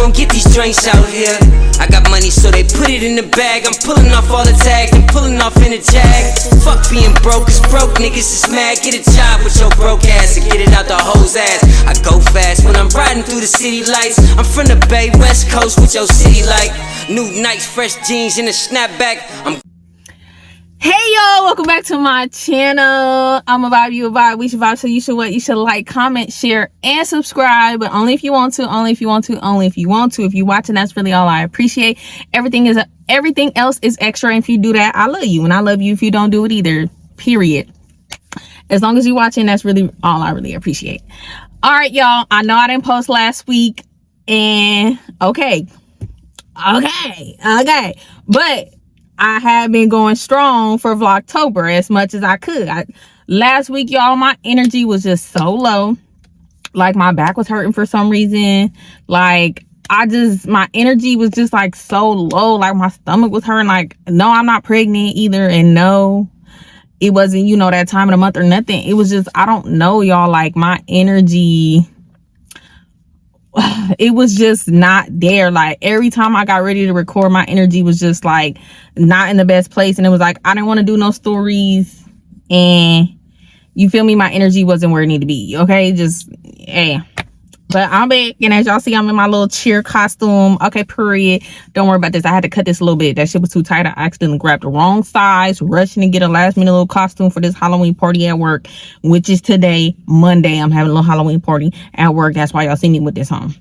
gon' get these drinks out here. I got money, so they put it in the bag. I'm pulling off all the tags and pulling off in a jag. Fuck being broke, cause broke niggas is mad. Get a job with your broke ass and get it out the hoe's ass. I go fast when I'm riding through the city lights. I'm from the Bay, West Coast with your city like new Nikes, fresh jeans, and a snapback. Hey y'all, welcome back to my channel. I'm about you, about we should vibe, so you should what? You should like, comment, share, and subscribe, but only if you want to, only if you want to, only if you want to. If you're watching, that's really all I appreciate. Everything else is extra, and if you do that, I love you, and I love you if you don't do it either, period. As long as you're watching, that's really all I really appreciate. All right, y'all, I know I didn't post last week, and okay, but I have been going strong for Vlogtober as much as I could. Last week, y'all, my energy was just so low. Like, my back was hurting for some reason. Like, my energy was just like so low. Like, my stomach was hurting. Like, no, I'm not pregnant either. And no, it wasn't, you know, that time of the month or nothing. It was just, I don't know, y'all. Like, my energy, it was just not there. Like, every time I got ready to record, my energy was just like not in the best place, and it was like I didn't want to do no stories, and you feel me, my energy wasn't where it needed to be. Okay, just but I'm back, and as y'all see, I'm in my little cheer costume. Okay, period. Don't worry about this. I had to cut this a little bit. That shit was too tight. I accidentally grabbed the wrong size, rushing to get a last minute little costume for this Halloween party at work, which is today, Monday. I'm having a little Halloween party at work. That's why y'all see me with this on.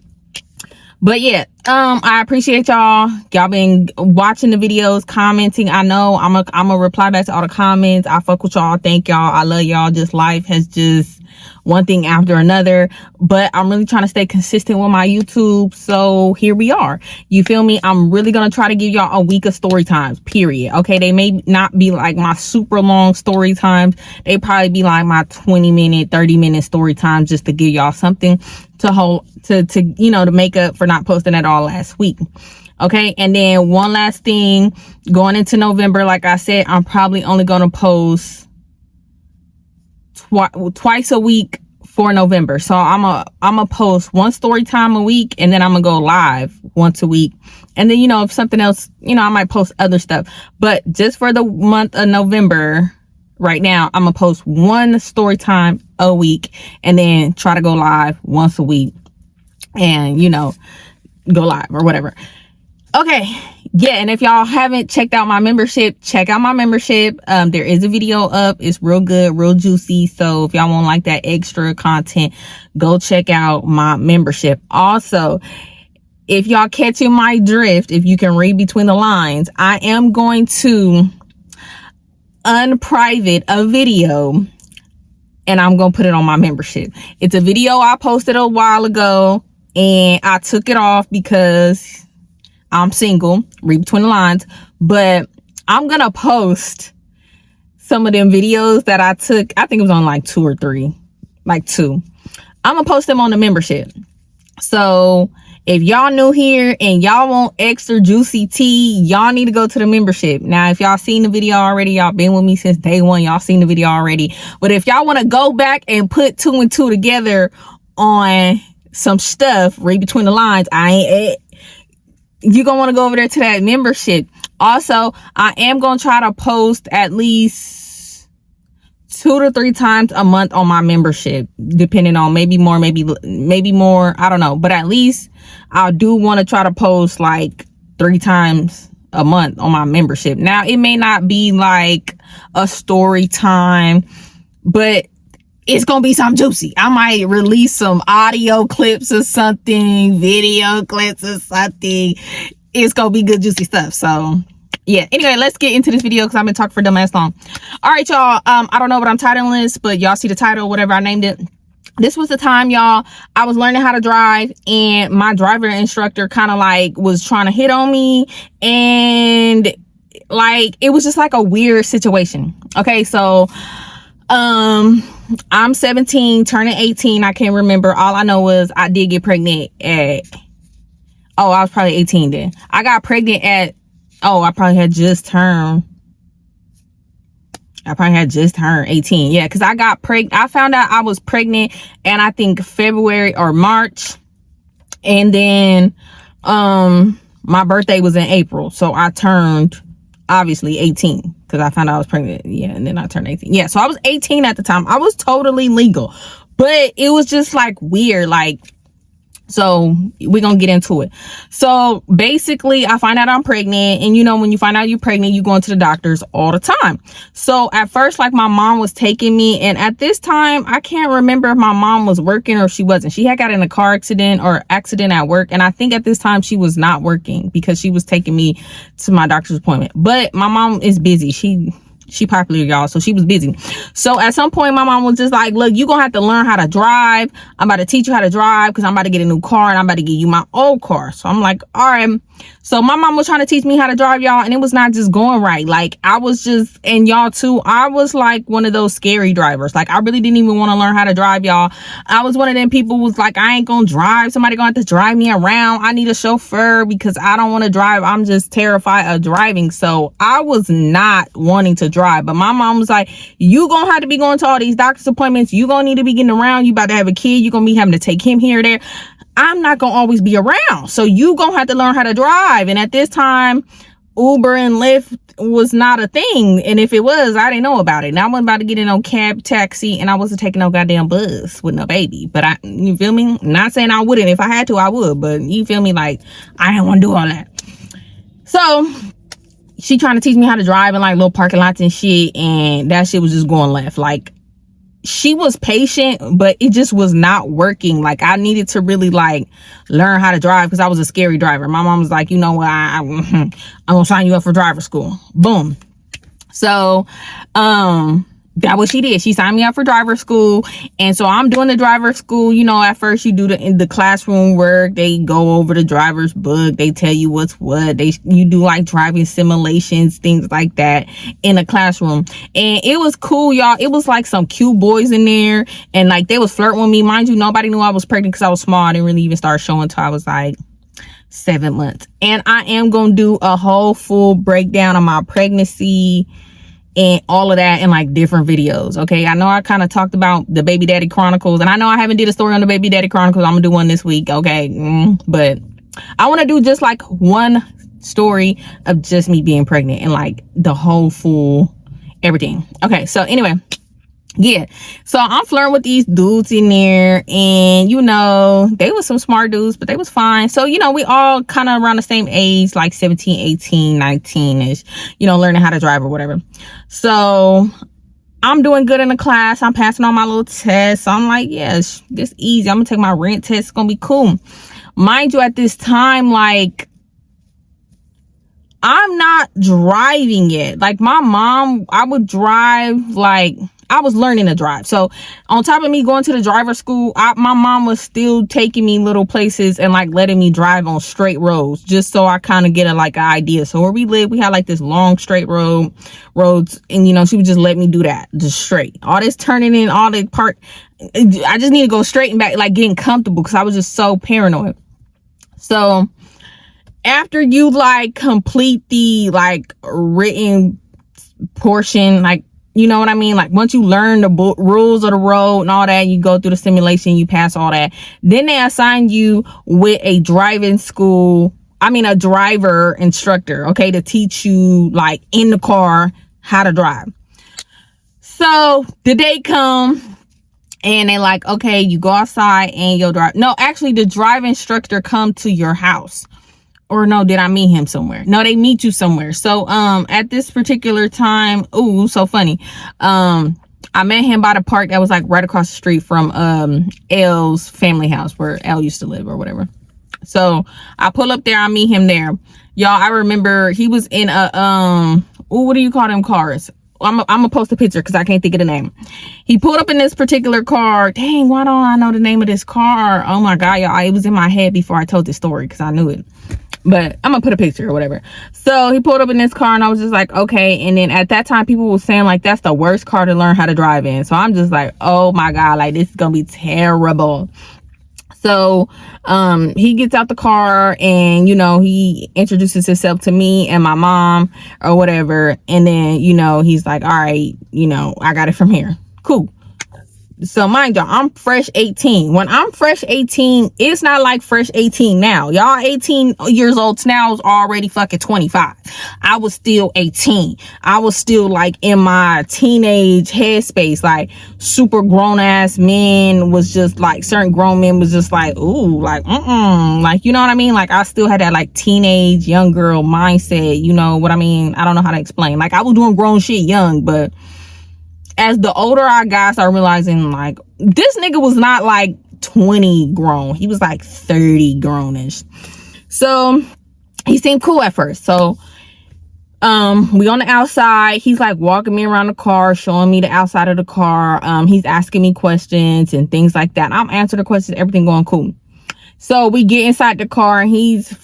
But yeah, I appreciate y'all. Y'all been watching the videos, commenting. I know I'm a reply back to all the comments. I fuck with y'all. Thank y'all. I love y'all. Just life has just one thing after another, but I'm really trying to stay consistent with my YouTube, so here we are. You feel me? I'm really gonna try to give y'all a week of story times, period. Okay, they may not be like my super long story times. They probably be like my 20-minute, 30-minute story times, just to give y'all something to hold to you know, to make up for not posting at all last week. Okay, and then one last thing, going into November, like I said, I'm probably only gonna post twice a week for November. So I'm a post one story time a week, and then I'm gonna go live once a week, and then, you know, if something else, you know, I might post other stuff. But just for the month of November right now, I'm gonna post one story time a week, and then try to go live once a week, and, you know, go live or whatever. Okay, yeah, and if y'all haven't checked out my membership, check out my membership. There is a video up. It's real good, real juicy. So if y'all want like that extra content, go check out my membership. Also, if y'all catching my drift, if you can read between the lines, I am going to unprivate a video, and I'm gonna put it on my membership. It's a video I posted a while ago, and I took it off because I'm single, read between the lines, but I'm gonna post some of them videos that I took. I think it was on like 2 or 3, like 2. I'm gonna post them on the membership. So if y'all new here and y'all want extra juicy tea, y'all need to go to the membership. Now, if y'all seen the video already, y'all been with me since day one, y'all seen the video already. But if y'all want to go back and put 2 and 2 together on some stuff, read between the lines, you're gonna want to go over there to that membership. Also, I am gonna try to post at least 2 to 3 times a month on my membership, depending on, maybe more, maybe more, I don't know, but at least I do want to try to post like 3 times a month on my membership. Now, it may not be like a story time, but it's gonna be something juicy. I might release some audio clips or something, video clips or something. It's gonna be good juicy stuff. So yeah, anyway, let's get into this video because I've been talking for dumb ass long. All right, y'all, I don't know what I'm titling this, but y'all see the title, whatever I named it. This was the time, y'all, I was learning how to drive, and my driver instructor kind of like was trying to hit on me, and like it was just like a weird situation. Okay, so I'm 17, turning 18. I can't remember. All I know was I did get pregnant at, I was probably 18 then. I got pregnant at, I probably had just turned 18. Yeah, because I got pregnant. I found out I was pregnant, and I think February or March. And then My birthday was in April, so I turned obviously 18 because I found out I was pregnant. Yeah, and then I turned 18. Yeah, so I was 18 at the time. I was totally legal, but it was just like weird, like. So we're gonna get into it. So basically I find out I'm pregnant, and you know, when you find out you're pregnant, you go into the doctors all the time. So at first, like, my mom was taking me, and at this time I can't remember if my mom was working or if she wasn't. She had got in a car accident or accident at work, and I think at this time she was not working because she was taking me to my doctor's appointment. But my mom is busy. She popular, y'all, so she was busy. So at some point my mom was just like, look, you gonna have to learn how to drive. I'm about to teach you how to drive because I'm about to get a new car and I'm about to give you my old car. So I'm like, all right. So my mom was trying to teach me how to drive, y'all, and it was not just going right. Like, I was just, and y'all too, I was like one of those scary drivers. Like, I really didn't even want to learn how to drive, y'all. I was one of them people who was like, I ain't gonna drive. Somebody gonna have to drive me around. I need a chauffeur because I don't want to drive. I'm just terrified of driving. So I was not wanting to drive. But my mom was like, you gonna have to be going to all these doctor's appointments. You gonna need to be getting around. You about to have a kid. You gonna be having to take him here or there. I'm not gonna always be around, so you gonna have to learn how to drive. And at this time, Uber and Lyft was not a thing, and if it was, I didn't know about it. And I wasn't about to get in no cab, taxi, and I wasn't taking no goddamn bus with no baby. But you feel me? Not saying I wouldn't. If I had to, I would. But you feel me? Like, I didn't want to do all that. So she trying to teach me how to drive in like little parking lots and shit, and that shit was just going left. Like, she was patient, but it just was not working. Like, I needed to really like learn how to drive because I was a scary driver. My mom was like, you know what, I'm gonna sign you up for driver school. Boom. So that what she did. She signed me up for driver school. And so I'm doing the driver school. You know, at first you do the classroom work. They go over the driver's book. They tell you what's what. You do like driving simulations, things like that in the classroom. And it was cool, y'all. It was like some cute boys in there. And like, they was flirting with me. Mind you, nobody knew I was pregnant because I was small. I didn't really even start showing until I was like 7 months. And I am going to do a whole full breakdown of my pregnancy and all of that in like different videos. Okay, I know I kind of talked about the baby daddy chronicles, and I know I haven't did a story on the baby daddy chronicles. I'm gonna do one this week. Okay, but I want to do just like one story of just me being pregnant and like the whole full everything. Okay, so anyway, yeah, so I'm flirting with these dudes in there, and you know, they was some smart dudes, but they was fine. So, you know, we all kind of around the same age, like 17, 18, 19-ish, you know, learning how to drive or whatever. So I'm doing good in the class. I'm passing all my little tests. So I'm like, yes, this easy. I'm gonna take my rent test. It's gonna be cool. Mind you, at this time, like, I'm not driving yet. Like, my mom, I would drive, like, I was learning to drive. So on top of me going to the driver school, my mom was still taking me little places and like letting me drive on straight roads, just so I kind of get an idea. So where we live, we had like this long straight roads, and you know, she would just let me do that, just straight. All this turning in, all the park, I just need to go straight and back, like getting comfortable, because I was just so paranoid. So after you like complete the like written portion, like, you know what I mean? Like, once you learn the rules of the road and all that, you go through the simulation, you pass all that. Then they assign you with a driving school. I mean, a driver instructor, okay, to teach you like in the car how to drive. So the day come and they're like, okay, you go outside and you'll drive. No, actually the drive instructor come to your house. Or no, did I meet him somewhere? No, they meet you somewhere. So at this particular time, ooh, so funny. I met him by the park that was like right across the street from L's family house where L used to live or whatever. So I pull up there, I meet him there. Y'all, I remember he was in a what do you call them cars? I'm gonna post a picture because I can't think of the name. He pulled up in this particular car. Dang, why don't I know the name of this car? Oh my God, y'all, it was in my head before I told this story because I knew it. But I'm gonna put a picture or whatever. So he pulled up in this car and I was just like, okay. And then at that time, people were saying like, that's the worst car to learn how to drive in. So I'm just like, oh my God, like this is gonna be terrible. So he gets out the car and, you know, he introduces himself to me and my mom or whatever. And then, you know, he's like, all right, you know, I got it from here. Cool. So mind y'all, I'm fresh 18. When I'm fresh 18, it's not like fresh 18 now. Y'all 18 years old now is already fucking 25. I was still 18. I was still like in my teenage headspace. Like super grown ass men was just like, certain grown men was just like, ooh, like, like, you know what I mean? Like I still had that like teenage young girl mindset. You know what I mean? I don't know how to explain. Like I was doing grown shit young, but as the older I got, I started realizing like this nigga was not like 20 grown. He was like 30 grownish. So he seemed cool at first. So we on the outside. He's like walking me around the car, showing me the outside of the car. He's asking me questions and things like that. I'm answering the questions, everything going cool. So we get inside the car and he's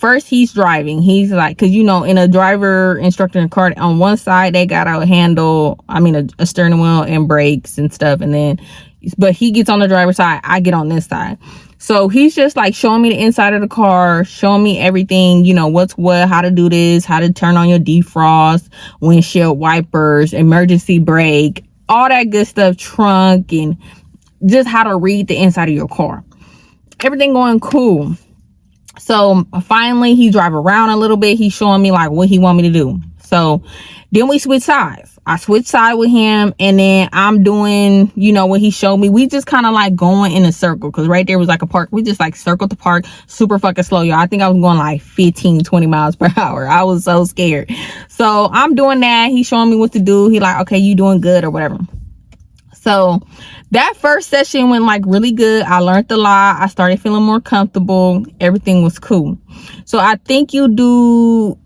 driving. He's like, cause you know, in a driver instructor car, on one side, they got a handle, a steering wheel and brakes and stuff. And then, but he gets on the driver's side. I get on this side. So he's just like showing me the inside of the car, showing me everything, you know, what's what, how to do this, how to turn on your defrost, windshield wipers, emergency brake, all that good stuff, trunk, and just how to read the inside of your car. Everything going cool. So finally he drive around a little bit. He's showing me like what he want me to do. So then we switch sides. I switch side with him and then I'm doing, you know, what he showed me. We just kind of like going in a circle because right there was like a park. We just like circled the park super fucking slow, y'all. I think I was going like 15, 20 miles per hour. I was so scared. So I'm doing that. He's showing me what to do. He like, okay, you doing good or whatever. So that first session went like really good. I learned a lot. I started feeling more comfortable. Everything was cool. So I think you do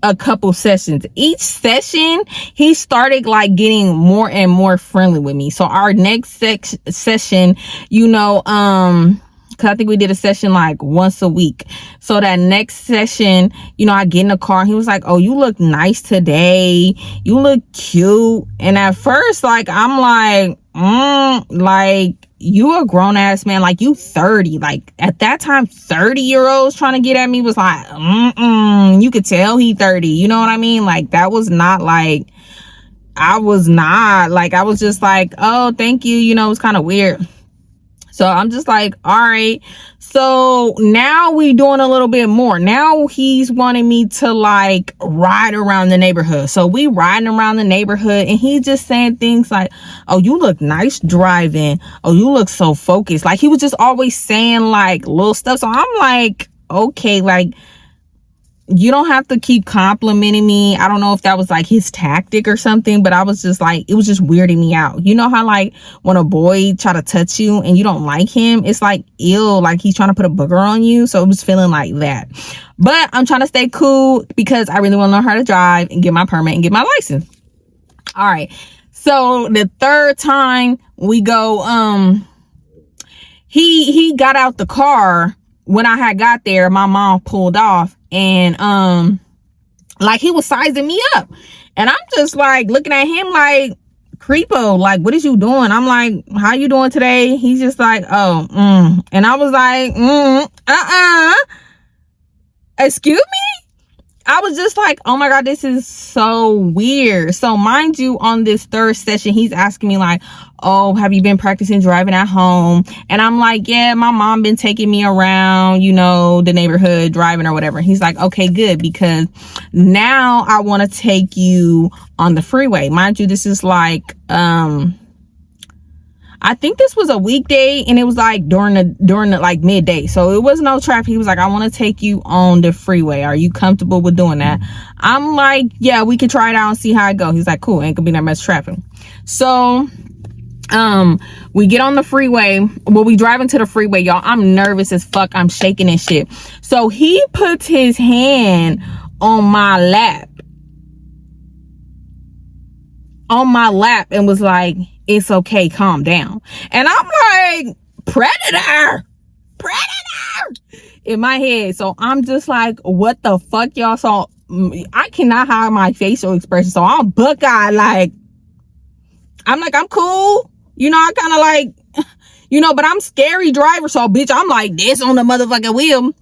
a couple sessions. Each session, he started like getting more and more friendly with me. So our next session, you know, cause I think we did a session like once a week. So that next session, you know, I get in the car and he was like, oh, you look nice today. You look cute. And at first, like, I'm like, like, you a grown ass man, like you 30. Like at that time, 30-year-olds trying to get at me was like, you could tell he 30. You know what I mean? Like that was not like, I was just like, oh, thank you. You know, it was kind of weird. So I'm just like, all right. So now we doing a little bit more. Now he's wanting me to like ride around the neighborhood. So we riding around the neighborhood and he's just saying things like, oh, you look nice driving. Oh, you look so focused. Like he was just always saying like little stuff. So I'm like, okay, like you don't have to keep complimenting me. I don't know if that was like his tactic or something, but I was just like, it was just weirding me out. You know how like when a boy try to touch you and you don't like him, it's like ill, like he's trying to put a booger on you. So it was feeling like that. But I'm trying to stay cool because I really want to learn how to drive and get my permit and get my license. All right. So the third time we go, he got out the car. When I had got there, my mom pulled off and like he was sizing me up and I'm just like looking at him like, creepo, like what is you doing? I'm like, how you doing today? He's just like, oh, and I was like, excuse me? I was just like, oh my God, this is so weird. So mind you, on this third session, he's asking me like, oh, have you been practicing driving at home? And I'm like, yeah, my mom been taking me around, you know, the neighborhood driving or whatever. He's like, okay, good. Because now I want to take you on the freeway. Mind you, this is like, I think this was a weekday and it was like during the like midday. So it was no traffic. He was like, I want to take you on the freeway. Are you comfortable with doing that? I'm like, yeah, we can try it out and see how it goes. He's like, cool. Ain't gonna be that much traffic. So, we get on the freeway. Well, we drive into the freeway, y'all. I'm nervous as fuck. I'm shaking and shit. So he puts his hand on my lap. And was like, it's okay, calm down. And I'm like, predator in my head. So I'm just like, what the fuck, y'all? So I cannot hide my facial expression. So I'm buck-eyed, like, I'm like, I'm cool. You know, I kind of like, you know, but I'm scary driver. So bitch, I'm like this on the motherfucking wheel.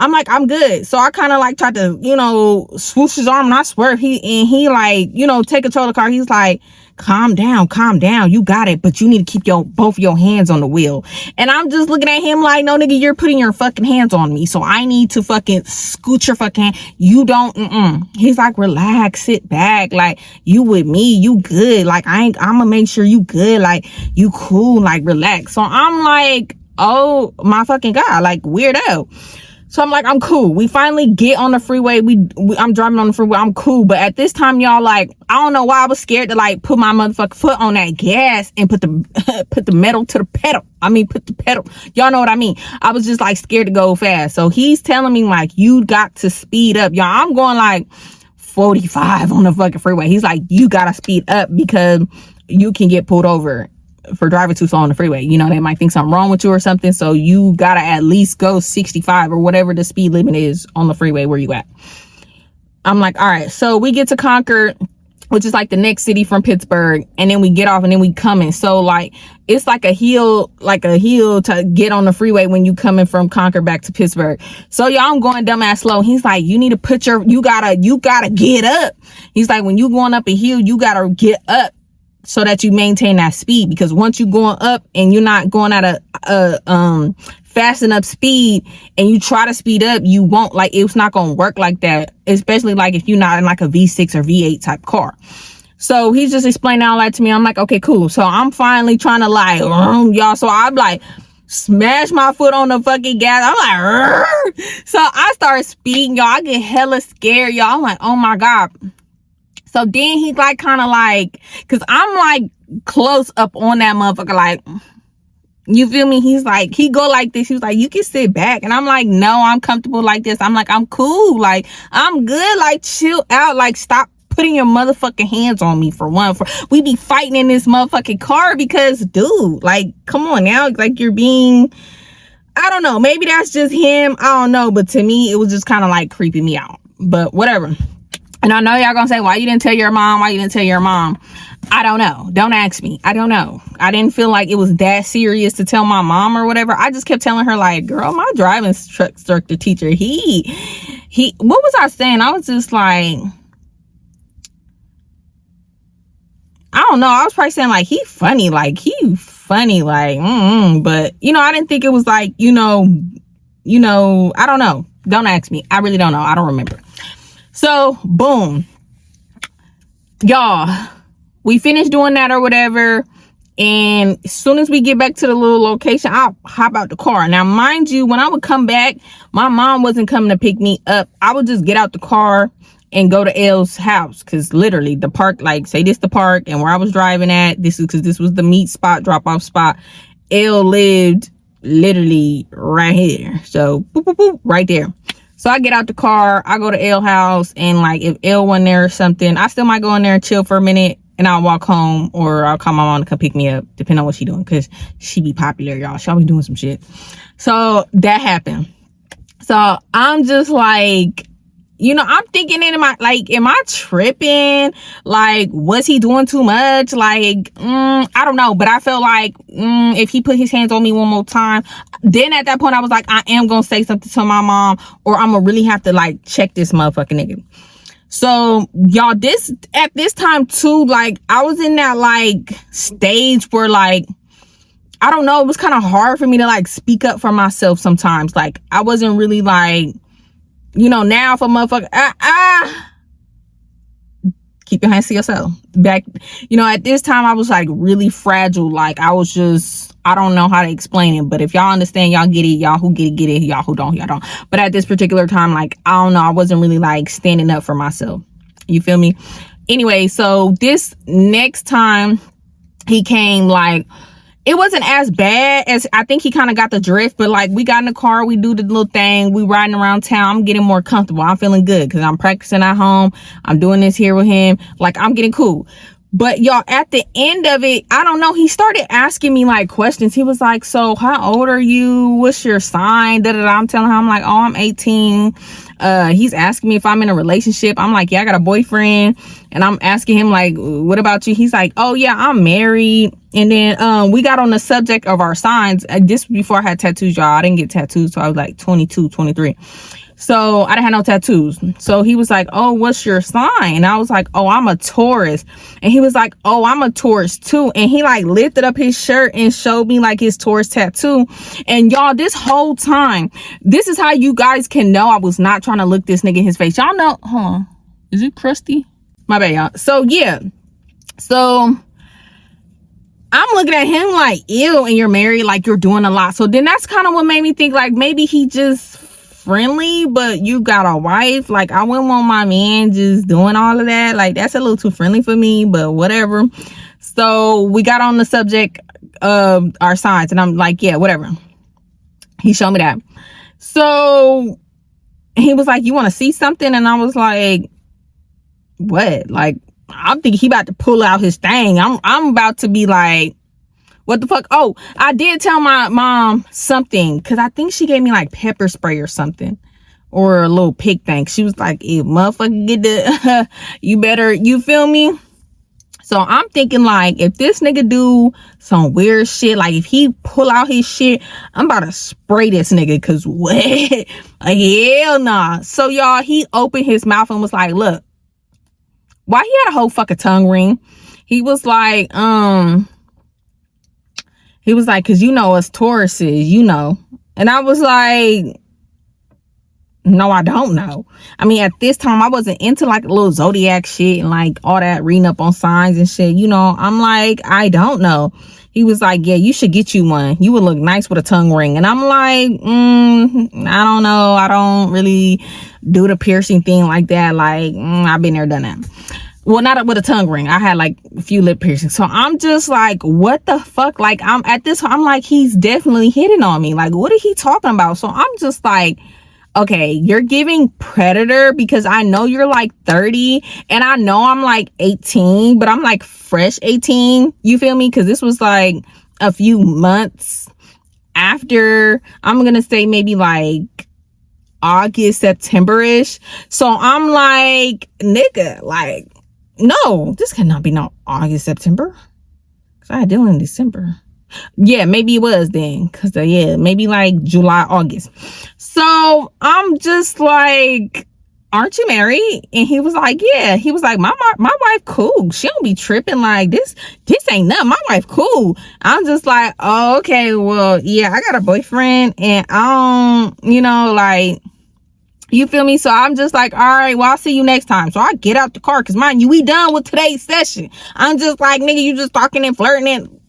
I'm like, I'm good. So I kind of like tried to, you know, swoosh his arm and I swear he like, you know, take control of the car. He's like, calm down, you got it, but you need to keep both your hands on the wheel. And I'm just looking at him like, no nigga, you're putting your fucking hands on me, so I need to fucking scoot your fucking hand. You don't. He's like, relax, sit back, like, you with me, you good, like, I'm gonna make sure you good, like, you cool, like, relax. So I'm like, oh my fucking god, like, weirdo. So I'm like, I'm cool. We finally get on the freeway. I'm driving on the freeway. I'm cool. But at this time, y'all, like, I don't know why I was scared to like put my motherfucking foot on that gas and put the metal to the pedal. Put the pedal. Y'all know what I mean? I was just like scared to go fast. So he's telling me like, you got to speed up. Y'all, I'm going like 45 on the fucking freeway. He's like, you got to speed up because you can get pulled over for driving too slow on the freeway. You know, they might think something wrong with you or something, so you gotta at least go 65 or whatever the speed limit is on the freeway where you at. I'm like, all right. So we get to Concord, which is like the next city from Pittsburgh, and then we get off and then we coming. So like it's like a hill to get on the freeway when you coming from Concord back to Pittsburgh. So y'all, I'm going dumbass slow. He's like, you need to you gotta get up. He's like, when you going up a hill, you gotta get up so that you maintain that speed, because once you going up and you're not going at a fast enough speed and you try to speed up, you won't, like, it's not gonna work like that, especially like if you're not in like a V6 or V8 type car. So he's just explaining all that to me. I'm like, okay, cool. So I'm finally trying to like, y'all, so I'm like smash my foot on the fucking gas. I'm like, so I start speeding, y'all. I get hella scared, y'all. I'm like, oh my god. So then he's like, kind of like, cause I'm like close up on that motherfucker, like, you feel me? He's like, he go like this. He was like, you can sit back. And I'm like, no, I'm comfortable like this. I'm like, I'm cool. Like, I'm good. Like, chill out. Like, stop putting your motherfucking hands on me for one. We be fighting in this motherfucking car because, dude, like, come on now. Like, you're being, I don't know. Maybe that's just him. I don't know. But to me, it was just kind of like creeping me out. But whatever. And I know y'all gonna say, why you didn't tell your mom? Why you didn't tell your mom? I don't know. Don't ask me. I don't know. I didn't feel like it was that serious to tell my mom or whatever. I just kept telling her like, girl, my driving instructor teacher, what was I saying? I was just like, I don't know. I was probably saying like, he funny, like, but you know, I didn't think it was like, you know, I don't know. Don't ask me. I really don't know. I don't remember. So boom, y'all, we finished doing that or whatever, and as soon as we get back to the little location, I'll hop out the car. Now mind you, when I would come back, my mom wasn't coming to pick me up. I would just get out the car and go to L's house, because literally the park, like, say this the park, and where I was driving at, this is because this was the meet spot, drop off spot. L lived literally right here, so boop, boop, boop, right there. So I get out the car, I go to L house, and like if L went there or something, I still might go in there and chill for a minute, and I'll walk home, or I'll call my mom to come pick me up, depending on what she doing, because she be popular, y'all. She always doing some shit. So that happened. So I'm just like, you know, I'm thinking in my, like, am I tripping? Like, was he doing too much? Like, I don't know. But I felt like if he put his hands on me one more time, then at that point, I was like, I am going to say something to my mom, or I'm going to really have to, like, check this motherfucking nigga. So, y'all, at this time, too, like, I was in that, like, stage where, like, I don't know, it was kind of hard for me to, like, speak up for myself sometimes. Like, I wasn't really, like, you know, now if a motherfucker, keep your hands to yourself. Back, you know, at this time, I was, like, really fragile. Like, I was just, I don't know how to explain it. But if y'all understand, y'all get it. Y'all who get it, get it. Y'all who don't, y'all don't. But at this particular time, like, I don't know, I wasn't really, like, standing up for myself. You feel me? Anyway, so this next time he came, like, it wasn't as bad as, I think he kind of got the drift, but like we got in the car, we do the little thing, we riding around town, I'm getting more comfortable, I'm feeling good because I'm practicing at home, I'm doing this here with him, like I'm getting cool. But y'all, at the end of it, I don't know, he started asking me like questions. He was like, so how old are you? What's your sign? I'm telling him, I'm like, oh, I'm 18. He's asking me if I'm in a relationship. I'm like, yeah, I got a boyfriend. And I'm asking him like, what about you? He's like, oh yeah, I'm married. And then we got on the subject of our signs. This was before I had tattoos, y'all. I didn't get tattoos, so I was like 22, 23. So I didn't have no tattoos. So he was like, oh, what's your sign? And I was like, oh, I'm a Taurus. And he was like, oh, I'm a Taurus too. And he like lifted up his shirt and showed me like his Taurus tattoo. And y'all, this whole time, this is how you guys can know I was not trying to look this nigga in his face. Y'all know, is it crusty? My bad, y'all. So yeah. So I'm looking at him like, ew, and you're married, like you're doing a lot. So then that's kind of what made me think like maybe he just friendly, but you got a wife. Like I wouldn't want my man just doing all of that. Like that's a little too friendly for me, but whatever. So we got on the subject of our signs, and I'm like, yeah, whatever. He showed me that. So he was like, you want to see something? And I was like, what? Like I'm thinking he about to pull out his thing. I'm about to be like, what the fuck? Oh, I did tell my mom something, because I think she gave me like pepper spray or something, or a little pig thing. She was like, if motherfucker get the you better, you feel me? So I'm thinking like, if this nigga do some weird shit, like if he pull out his shit, I'm about to spray this nigga, because what? Like, hell nah. So y'all, he opened his mouth and was like, look, why he had a whole fucking tongue ring? He was like, because you know us Tauruses, you know. And I was like, no, I don't know. I mean, at this time, I wasn't into like a little zodiac shit and like all that reading up on signs and shit. You know, I'm like, I don't know. He was like, yeah, you should get you one. You would look nice with a tongue ring. And I'm like, I don't know. I don't really do the piercing thing like that. Like, I've been there, done that. Well, not with a tongue ring. I had like a few lip piercings. So I'm just like, what the fuck? Like, I'm like, he's definitely hitting on me. Like, what is he talking about? So I'm just like, okay, you're giving predator, because I know you're like 30 and I know I'm like 18, but I'm like fresh 18. You feel me? Because this was like a few months after, I'm going to say maybe like August, September-ish. So I'm like, nigga, like, no, this cannot be no August, September, because I had Dylan in December. Yeah, maybe it was then, because yeah, maybe like July, August. So I'm just like, aren't you married? And he was like, yeah. He was like, my wife cool. She don't be tripping like this ain't nothing. My wife cool. I'm just like, oh, okay, well, yeah, I got a boyfriend, and I don't, you know, like, you feel me? So I'm just like, all right, well, I'll see you next time. So I get out the car, because mind you, we done with today's session. I'm just like, nigga, you just talking and flirting and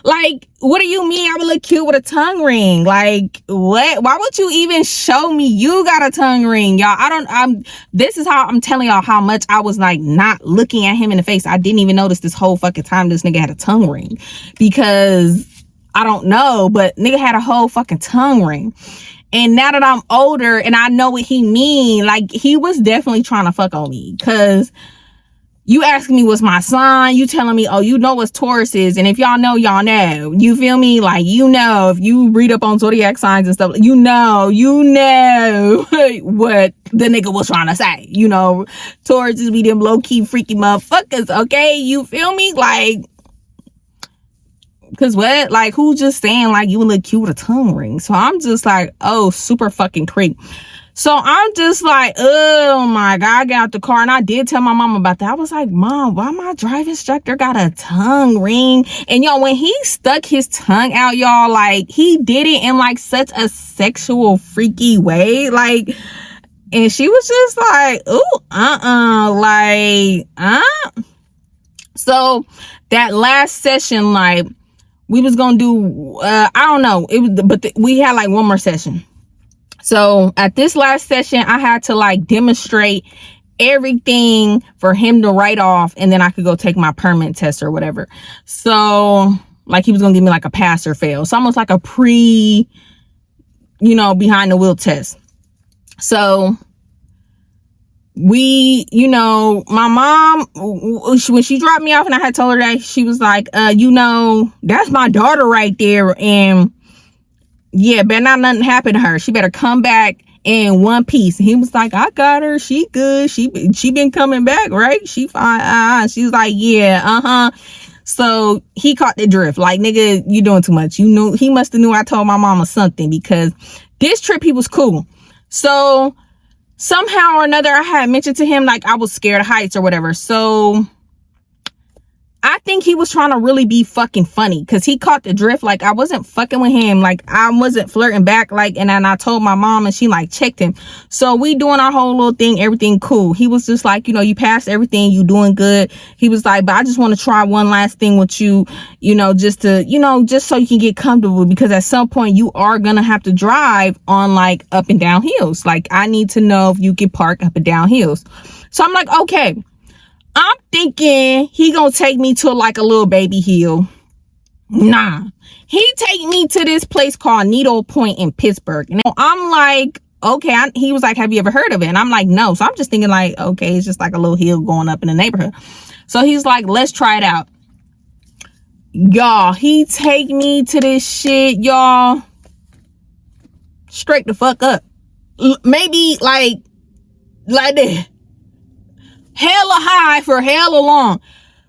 like, what do you mean I would look cute with a tongue ring? Like, what? Why would you even show me you got a tongue ring? Y'all, this is how I'm telling y'all how much I was like not looking at him in the face. I didn't even notice this whole fucking time this nigga had a tongue ring, because I don't know, but nigga had a whole fucking tongue ring. And now that I'm older and I know what he mean, like, he was definitely trying to fuck on me, because you asking me what's my sign, you telling me, oh, you know what Taurus is, and if y'all know, y'all know. You feel me? Like, you know, if you read up on zodiac signs and stuff, you know what the nigga was trying to say. You know, Tauruses be them low-key freaky motherfuckers, okay? You feel me? Like, because what? Like, who's just saying, like, you would look cute with a tongue ring? So I'm just like, oh, super fucking creep. So I'm just like, oh my God, I got out the car, and I did tell my mom about that. I was like, Mom, why my driving instructor got a tongue ring? And y'all, when he stuck his tongue out, y'all, like, he did it in like such a sexual, freaky way. Like, and she was just like, ooh, So that last session, like, we was gonna do, I don't know, we had like one more session. So at this last session, I had to like demonstrate everything for him to write off, and then I could go take my permit test or whatever. So like, he was gonna give me like a pass or fail. It's almost like a behind the wheel test. So my mom, when she dropped me off and I had told her that, she was like, that's my daughter right there. And yeah, better not nothing happen to her. She better come back in one piece. He was like, I got her. She good. She been coming back, right? She fine. She was like, yeah, So he caught the drift. Like, nigga, you doing too much. He must have knew I told my mama something, because this trip he was cool. So somehow or another, I had mentioned to him like I was scared of heights or whatever. So I think he was trying to really be fucking funny, because he caught the drift. Like, I wasn't fucking with him. Like, I wasn't flirting back. Like, and then I told my mom, and she like checked him. So we doing our whole little thing, everything cool. He was just like, you passed everything, you doing good. He was like, but I just want to try one last thing with you, just to, just so you can get comfortable, because at some point you are gonna have to drive on like up and down hills. Like, I need to know if you can park up and down hills. So I'm like, okay. I'm thinking he gonna take me to like a little baby hill. Nah. He take me to this place called Needle Point in Pittsburgh. And I'm like, okay. He was like, have you ever heard of it? And I'm like, no. So I'm just thinking like, okay, it's just like a little hill going up in the neighborhood. So he's like, let's try it out. Y'all, he take me to this shit, y'all. Straight the fuck up. Maybe like this. Hella high for hella long.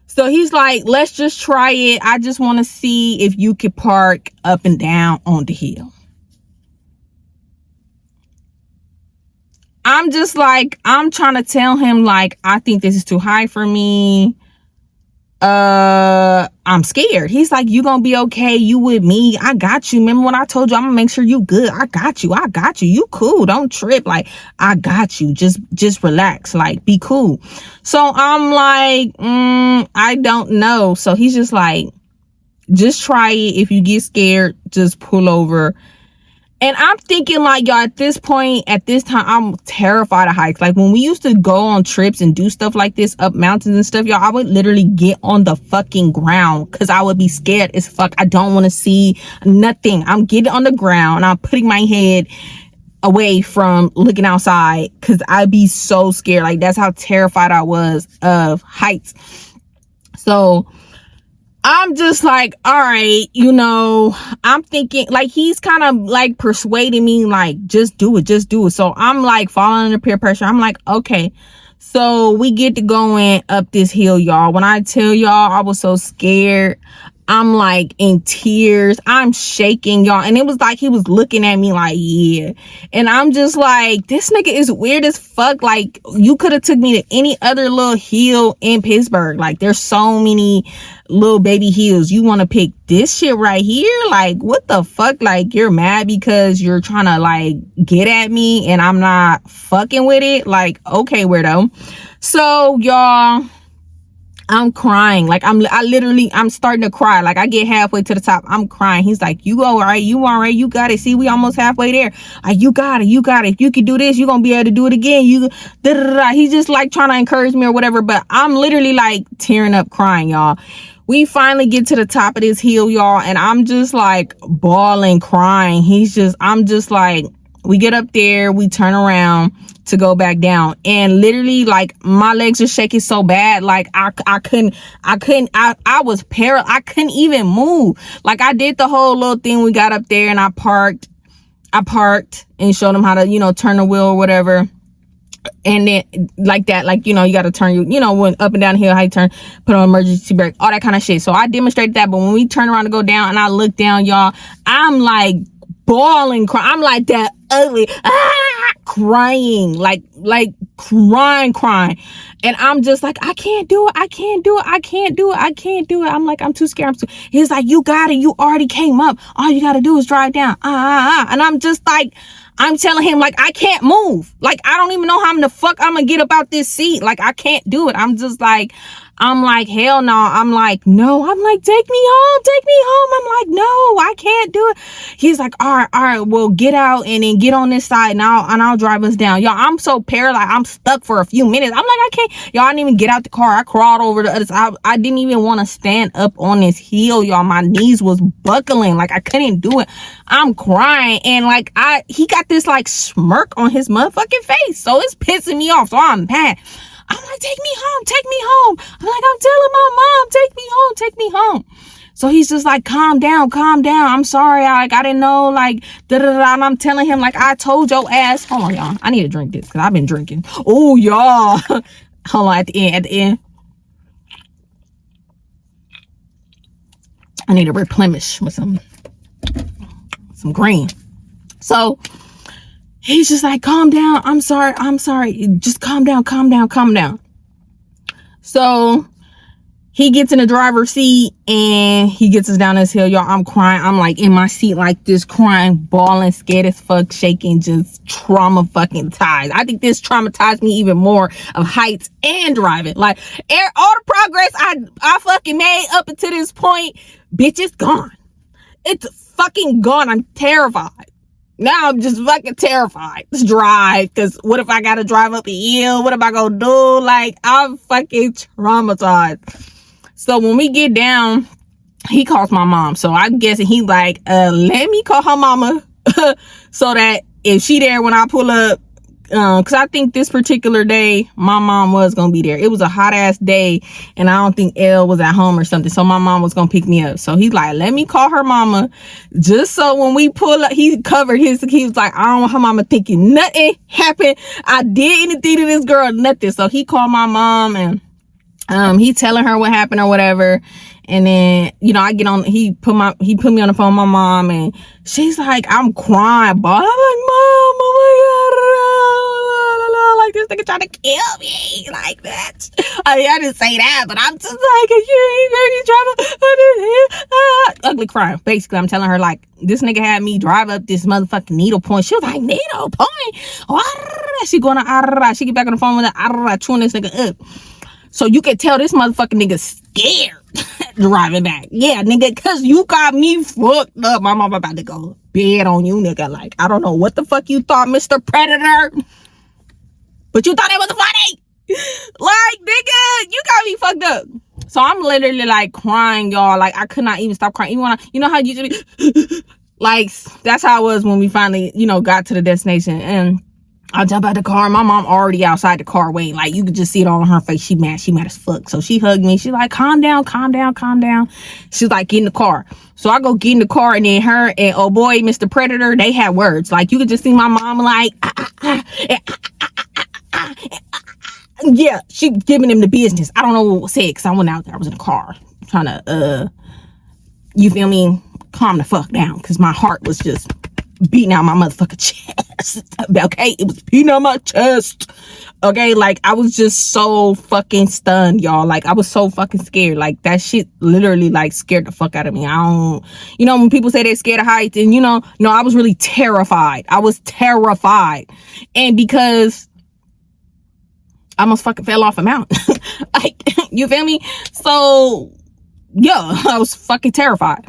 So he's like, let's just try it. I just want to see if you could park up and down on the hill. I'm just like, I'm trying to tell him like, I think this is too high for me. I'm scared. He's like, you gonna be okay, you with me, I got you. Remember when I told you I'm gonna make sure you good? I got you. You cool, don't trip. Like, I got you. Just relax, like, be cool. So I'm like, I don't know. So he's just like, just try it. If you get scared, just pull over. And I'm thinking like, y'all, at this time, I'm terrified of hikes. Like, when we used to go on trips and do stuff like this up mountains and stuff, y'all, I would literally get on the fucking ground, because I would be scared as fuck. I don't want to see nothing. I'm getting on the ground. I'm putting my head away from looking outside, because I'd be so scared. Like, that's how terrified I was of heights. So I'm just like, all right, I'm thinking like, he's kind of like persuading me, like, just do it. So I'm like falling under peer pressure. I'm like, okay. So we get to going up this hill, y'all. When I tell y'all I was so scared, I'm like in tears. I'm shaking, y'all. And it was like, he was looking at me like, yeah. And I'm just like, this nigga is weird as fuck. Like, you could have took me to any other little hill in Pittsburgh. Like, there's so many little baby hills. You want to pick this shit right here? Like, what the fuck? Like, you're mad because you're trying to like get at me and I'm not fucking with it? Like, okay, weirdo. So y'all, I'm crying. Like, I'm starting to cry. Like, I get halfway to the top, I'm crying. He's like, you all right, you got it. See, we almost halfway there. Like, you got it. If you can do this, you're gonna be able to do it again. He's just like trying to encourage me or whatever, but I'm literally like tearing up, crying, y'all. We finally get to the top of this hill, y'all, and I'm just like bawling, crying. I'm just like, we get up there, we turn around to go back down, and literally like my legs are shaking so bad, like I was paralyzed. I couldn't even move. Like, I did the whole little thing. We got up there and I parked and showed them how to turn the wheel or whatever. And then like that, like, you got to turn, when up and down the hill, how you turn, put on emergency brake, all that kind of shit. So I demonstrated that. But when we turn around to go down and I look down, y'all, I'm like bawling, crying. I'm like that ugly, crying, like crying. And I'm just like, I can't do it. I'm like, I'm too scared. He's like, you got it. You already came up. All you got to do is drive down. And I'm just like, I'm telling him, like, I can't move. Like, I don't even know how the fuck I'm gonna get up out this seat. Like, I can't do it. I'm just like, I'm like, hell no. I'm like, no. I'm like, take me home. Take me home. I'm like, no, I can't do it. He's like, all right, well, get out and then get on this side and I'll drive us down. Y'all, I'm so paralyzed. I'm stuck for a few minutes. I'm like, I can't. Y'all, I didn't even get out the car. I crawled over the other side. I didn't even want to stand up on this hill, y'all. My knees was buckling. Like, I couldn't do it. I'm crying. And like, he got this like smirk on his motherfucking face. So it's pissing me off. So I'm mad. I'm like, take me home, take me home. I'm like, I'm telling my mom, take me home, take me home. So he's just like, calm down, calm down. I'm sorry, I didn't know, like, da-da-da. And I'm telling him, like, I told your ass. Hold on, y'all. I need to drink this because I've been drinking. Oh, y'all. Hold on, at the end. I need to replenish with some green. So he's just like, calm down. I'm sorry. Just calm down. So he gets in the driver's seat and he gets us down this hill, y'all. I'm crying. I'm like in my seat like this, crying, bawling, scared as fuck, shaking, just trauma fucking ties. I think this traumatized me even more of heights and driving. Like all the progress I fucking made up until this point, bitch, it's gone. It's fucking gone. I'm terrified. Now I'm just fucking terrified to drive, because what if I gotta drive up a hill? What am I gonna do? Like, I'm fucking traumatized. So when we get down, he calls my mom. So I'm guessing he like, let me call her mama so that if she there when I pull up, because I think this particular day my mom was gonna be there. It was a hot ass day and I don't think Elle was at home or something, so my mom was gonna pick me up. So he's like, let me call her mama, just so when we pull up, he was like, I don't want her mama thinking nothing happened, I did anything to this girl, nothing. So he called my mom and he telling her what happened or whatever. And then, you know, I get on, he put me on the phone with my mom, and she's like, I'm crying, but I'm like, Mom, oh my God, like this nigga trying to kill me, like that. I mean, I didn't say that, but I'm just like, you ugly crying. Basically, I'm telling her, like, this nigga had me drive up this motherfucking needle point. She was like, needle point? She going to, she get back on the phone with her, chewing this nigga up. So you can tell this motherfucking nigga scared driving back. Yeah, nigga, because you got me fucked up. My mom about to go bed on you, nigga. Like, I don't know what the fuck you thought, Mr. Predator, but you thought it was funny. Like, nigga, you got me fucked up. So I'm literally like crying, y'all. Like, I could not even stop crying. Even when you know how you usually like, that's how it was when we finally, you know, got to the destination. And I jump out the car. My mom already outside the car waiting. Like, you could just see it on her face. She mad as fuck. So she hugged me. She's like, calm down. She's like, get in the car. So I go get in the car, and then her and oh boy, Mr. Predator, they had words. Like, you could just see my mom like, yeah, she giving him the business. I don't know what was said because I went out there. I was in the car trying to, you feel me, calm the fuck down, because my heart was just beating out my motherfucking chest. Okay, it was beating out my chest. Okay, like, I was just so fucking stunned, y'all. Like, I was so fucking scared. Like, that shit literally like scared the fuck out of me. I don't, you know, when people say they're scared of heights, and you know, no, I was really terrified. I was terrified. And because I almost fucking fell off a mountain. Like, you feel me? So yeah, I was fucking terrified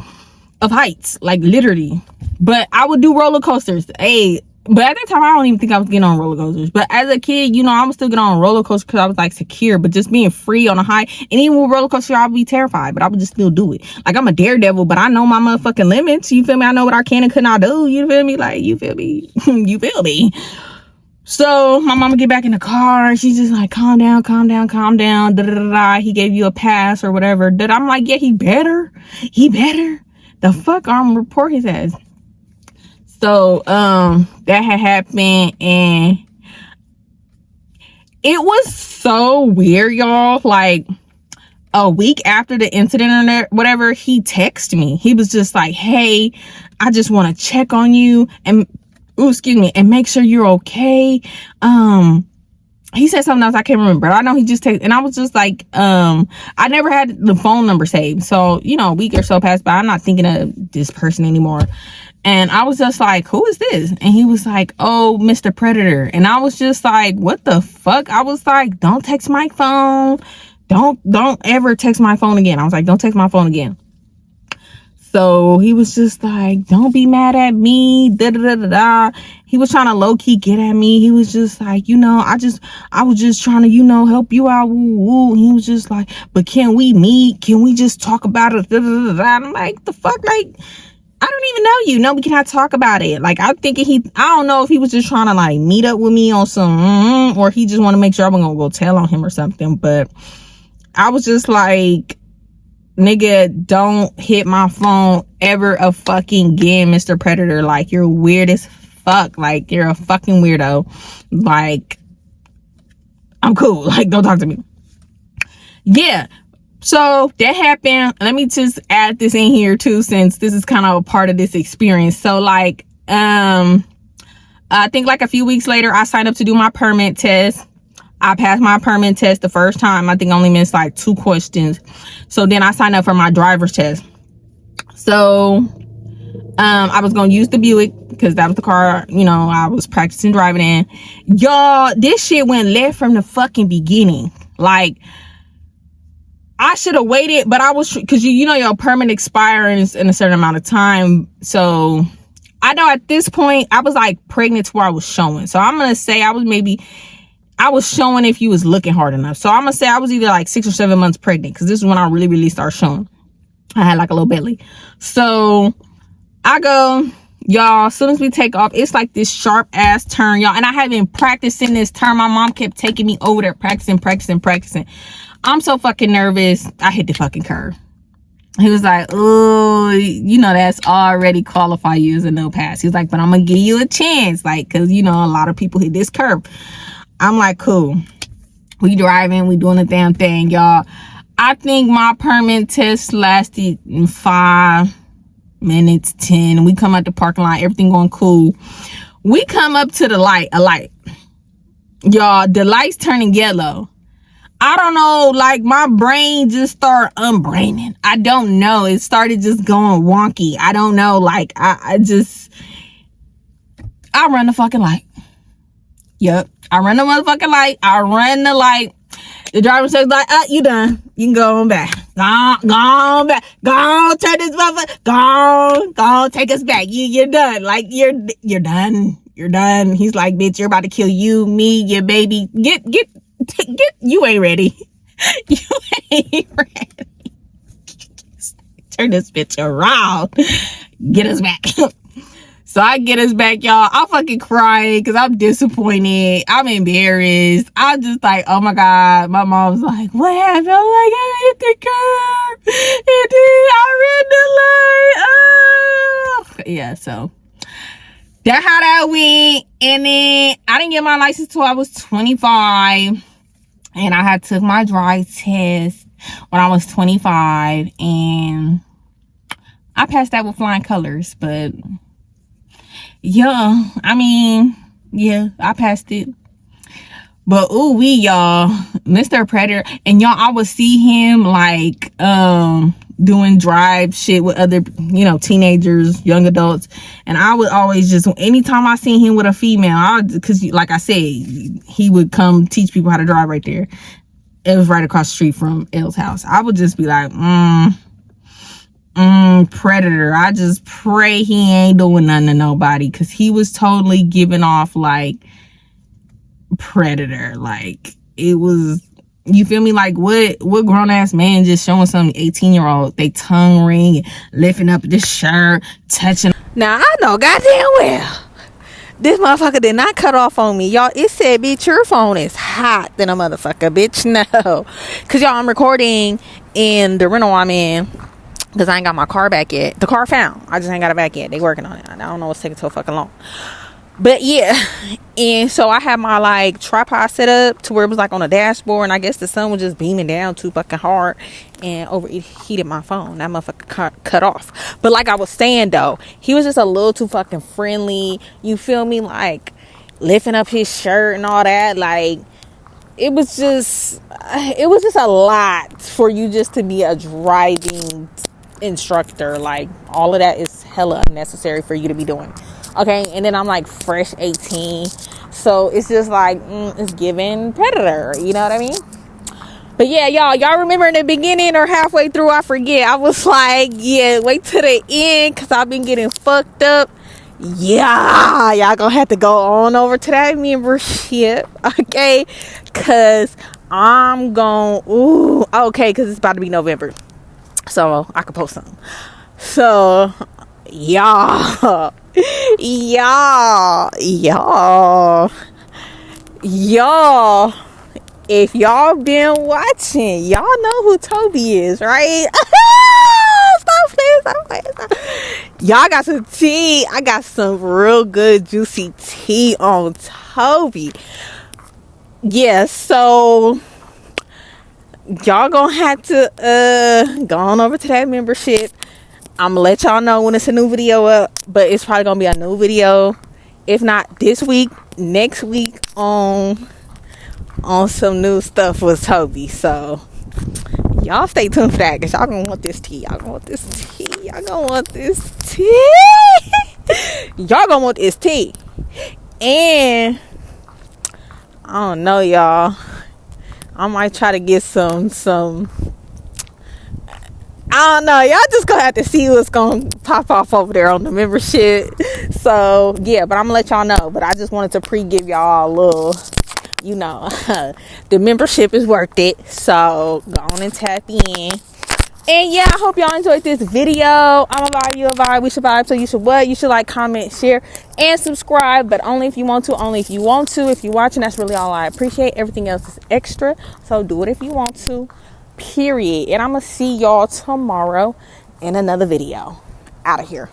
of heights, like, literally. But I would do roller coasters. Hey, but at that time, I don't even think I was getting on roller coasters. But as a kid, you know, I was still getting on a roller coaster because I was like secure. But just being free on a high, and even with roller coaster, I would be terrified, but I would just still do it. Like, I'm a daredevil, but I know my motherfucking limits. You feel me? I know what I can and could not do. You feel me? Like, you feel me? You feel me? So my mama get back in the car. She's just like, calm down. Da, da, da. He gave you a pass or whatever. I'm like, yeah, he better. The fuck, I'm report his ass. So that had happened, and it was so weird, y'all. Like, a week after the incident or whatever, he texted me. He was just like, hey, I just want to check on you and and make sure you're okay. He said something else I can't remember. I know he just texted, and I was just like, I never had the phone number saved. So, you know, a week or so passed by. I'm not thinking of this person anymore. And I was just like, who is this? And he was like, oh, Mr. Predator. And I was just like, what the fuck? I was like, don't text my phone. don't ever text my phone again. I was like, don't text my phone again. So he was just like, don't be mad at me, da da da da da. He was trying to low-key get at me. He was just like, you know, I was just trying to, you know, help you out, woo woo. He was just like, but can we meet? Can we just talk about it? Da, da, da, da. I'm like, the fuck? Like, I don't even know you. No, we cannot talk about it. Like, I'm thinking I don't know if he was just trying to like meet up with me on some, or he just want to make sure I'm gonna go tell on him or something. But I was just like, nigga, don't hit my phone ever a fucking again, Mr. Predator. Like, you're weird as fuck. Like, you're a fucking weirdo. Like, I'm cool. Like, don't talk to me. Yeah. So that happened. Let me just add this in here too, since this is kind of a part of this experience. So like, I think like a few weeks later, I signed up to do my permit test. I passed my permit test the first time. I think I only missed like 2 questions. So then I signed up for my driver's test. So I was going to use the Buick because that was the car, you know, I was practicing driving in. Y'all, this shit went left from the fucking beginning. Like, I should have waited, but I was, because you know your permit expires in a certain amount of time. So I know at this point, I was like pregnant to where I was showing. So I'm going to say I was showing if you was looking hard enough. So I'm gonna say I was either like 6 or 7 months pregnant, because this is when I really started showing. I had like a little belly. So I go, y'all, as soon as we take off, it's like this sharp ass turn, y'all. And I have been practicing this turn. My mom kept taking me over there, practicing. I'm so fucking nervous. I hit the fucking curve. He was like, oh, you know, that's already qualify you as a no pass. He was like, but I'm gonna give you a chance, like, because you know a lot of people hit this curve. I'm like, cool. We driving, we doing the damn thing, y'all. I think my permit test lasted 5 minutes, 10. We come out the parking lot, everything going cool. We come up to the light, a light. Y'all, the light's turning yellow. I don't know, like my brain just started unbraining. I don't know. It started just going wonky. I don't know. Like, I run the fucking light. Yep. I run the motherfucking light. I run the light. The driver says like, you done. You can go on back. Go on back. Go on, turn this motherfucker. Go on, take us back. You're done. Like, you're done. You're done. He's like, bitch, you're about to kill you, me, your baby. Get, you ain't ready. You ain't ready. Turn this bitch around. Get us back. So I get us back, y'all. I'm fucking crying because I'm disappointed. I'm embarrassed. I'm just like, oh my God. My mom's like, what happened? I'm like, I hit the curb. And then I ran the light. Yeah, so that's how that went. And then I didn't get my license till I was 25. And I had took my drive test when I was 25. And I passed that with flying colors, but yeah, I mean, yeah, I passed it. But ooh wee, y'all, Mr. Predator, and y'all, I would see him like doing drive shit with other, you know, teenagers, young adults, and I would always just, anytime I seen him with a female, because like I said, he would come teach people how to drive right there. It was right across the street from Elle's house. I would just be like, Predator. I just pray he ain't doing nothing to nobody, because he was totally giving off like Predator. Like, it was, you feel me? Like, what grown-ass man just showing some 18-year-old they tongue ring, lifting up this shirt, touching. Now I know goddamn well this motherfucker did not cut off on me, y'all. It said, bitch, your phone is hot than a motherfucker, bitch. No, because y'all, I'm recording in the rental I'm in, because I ain't got my car back yet. The car found. I just ain't got it back yet. They working on it. I don't know what's taking so fucking long. But yeah. And so I had my like tripod set up to where it was like on a dashboard. And I guess the sun was just beaming down too fucking hard. And overheated my phone. That motherfucker cut off. But like I was saying though, he was just a little too fucking friendly. You feel me? Like lifting up his shirt and all that. Like, it was just a lot for you just to be a driving instructor. Like, all of that is hella unnecessary for you to be doing. Okay, and then I'm like fresh 18, so it's just like it's giving Predator, you know what I mean? But yeah, y'all remember in the beginning or halfway through, I forget, I was like, yeah, wait to the end because I've been getting fucked up. Yeah, y'all gonna have to go on over to that membership, okay? Because I'm gonna, okay, because it's about to be November, so I can post something. So y'all, if y'all been watching, y'all know who Toby is, right? Stop playing. Y'all got some tea. I got some real good juicy tea on Toby. Yeah, so y'all gonna have to go on over to that membership. I'm gonna let y'all know when it's a new video up, but it's probably gonna be a new video, if not this week, next week on some new stuff with Toby. So y'all stay tuned for that, because y'all gonna want this tea. Y'all gonna want this tea. And I don't know, y'all, I might try to get some I don't know, y'all just gonna have to see what's gonna pop off over there on the membership. So yeah, but I'm gonna let y'all know. But I just wanted to give y'all a little, the membership is worth it, so go on and tap in. And yeah, I hope y'all enjoyed this video. I'm a vibe, you a vibe, we should vibe. So you should what? You should like, comment, share, and subscribe, but only if you want to. If you're watching, that's really all I appreciate. Everything else is extra, so do it if you want to, period. And I'm gonna see y'all tomorrow in another video. Out of here.